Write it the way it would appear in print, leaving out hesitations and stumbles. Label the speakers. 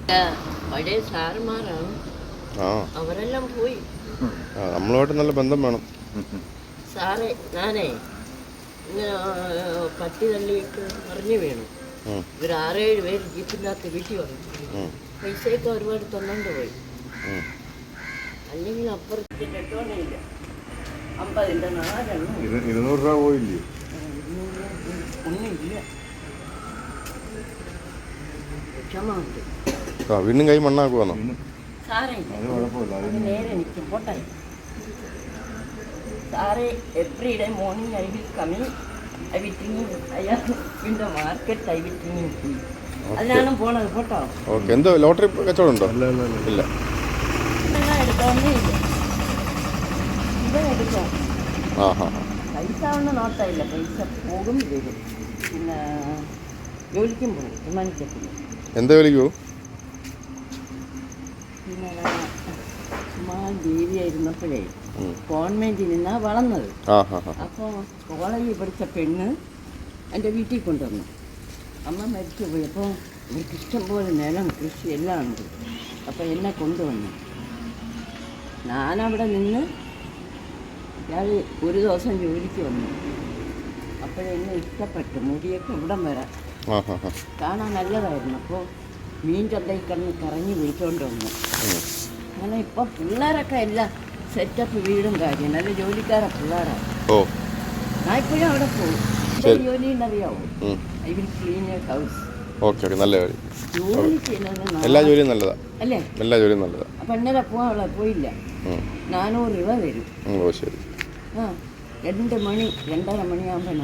Speaker 1: പഴയ സാറുമാരാണ്,
Speaker 2: ആ
Speaker 1: അവരെല്ലാം പോയി.
Speaker 2: നമ്മളുമായിട്ട് നല്ല ബന്ധം വേണം.
Speaker 1: സാറേ, ഞാനേ ഇങ്ങനെ പട്ടി തള്ളിയിട്ട് മറിഞ്ഞു വീണു. ഇവർ 6-7 പേര് ജീപ്പിനകത്ത് വീട്ടിൽ വന്നു. പൈസയൊക്കെ ഒരുപാട് തന്നുകൊണ്ട് പോയി. അല്ലെങ്കിൽ അപ്പുറത്ത് കെട്ടോണില്ല. 50 4
Speaker 3: 200 രൂപ പോയില്ലേ?
Speaker 1: ഒന്നുമില്ല. ക്ഷമമുണ്ട്.
Speaker 2: വീണ്ടും കൈ മണ്ണാക്കുവാന്നോ?
Speaker 1: സാറേ, നേരെ നിൽക്കും. പോട്ടെ സാറേ. Every day morning I will coming. I will thinking I am in the market. I will thinking. അതിനാണ് പോണത്. പോട്ടോ.
Speaker 2: ഓക്കെ. എന്തോ ലോട്ടറി കച്ചവടം ഉണ്ടോ? ഇല്ല.
Speaker 1: എടുക്കാവുന്നേ ഇല്ല. ഇതെടുക്കാം.
Speaker 2: ആ
Speaker 1: പൈസ ഒന്നും നോട്ടായില്ല. പൈസ പോകും വരും. പിന്നെ ജോലിക്കും പോകും. വിമാനത്തിൽ.
Speaker 2: എന്താ ജോലിക്ക് പോകും?
Speaker 1: പിന്നെ ചുമ്മാ ദേവിയായിരുന്നപ്പോഴേ കോൺവെന്റിൽ നിന്നാണ് വളർന്നത്. അപ്പോൾ കോളേജിൽ പഠിച്ച പെണ്ണ് എൻ്റെ വീട്ടിൽ കൊണ്ടുവന്നു. അമ്മ മരിച്ചു പോയി. അപ്പോൾ എനിക്ക് ഇഷ്ടംപോലെ നിലം, കൃഷി എല്ലാം ഉണ്ട്. അപ്പോൾ എന്നെ കൊണ്ടുവന്നു. ഞാനവിടെ നിന്ന് ഞാൻ ഒരു ദിവസം ജോലിക്ക് വന്നു. അപ്പോഴെന്നെ ഇഷ്ടപ്പെട്ടു. മുടിയൊക്കെ ഇവിടം വരാം. കാണാൻ നല്ലതായിരുന്നു. അപ്പോൾ മീൻ ചന്തയിൽ കിടന്ന് കറങ്ങി വിളിച്ചുകൊണ്ട് വന്നു. അങ്ങനെ ഇപ്പം പിള്ളേരൊക്കെ എല്ലാം സെറ്റപ്പ്, വീടും കാര്യം നല്ല ജോലിക്കാരെ പിള്ളേരാണ്. ഞാൻ ഇപ്പോഴും അവിടെ പോകും. ജോലി ഉണ്ടറിയാവോ? I will clean your house.
Speaker 2: Okay, നല്ല കാര്യം.
Speaker 1: ജോലി ചെയ്യുന്നത്
Speaker 2: എല്ലാ ജോലിയും നല്ലതാ
Speaker 1: അല്ലേ?
Speaker 2: എല്ലാ ജോലിയും നല്ലതാ.
Speaker 1: അപ്പം ഇന്നലെ പോകാനുള്ള പോയില്ല. 400 രൂപ തരും.
Speaker 2: ഓ ശരി.
Speaker 1: 2 മണി 2:30 മണിയാകുമ്പോൾ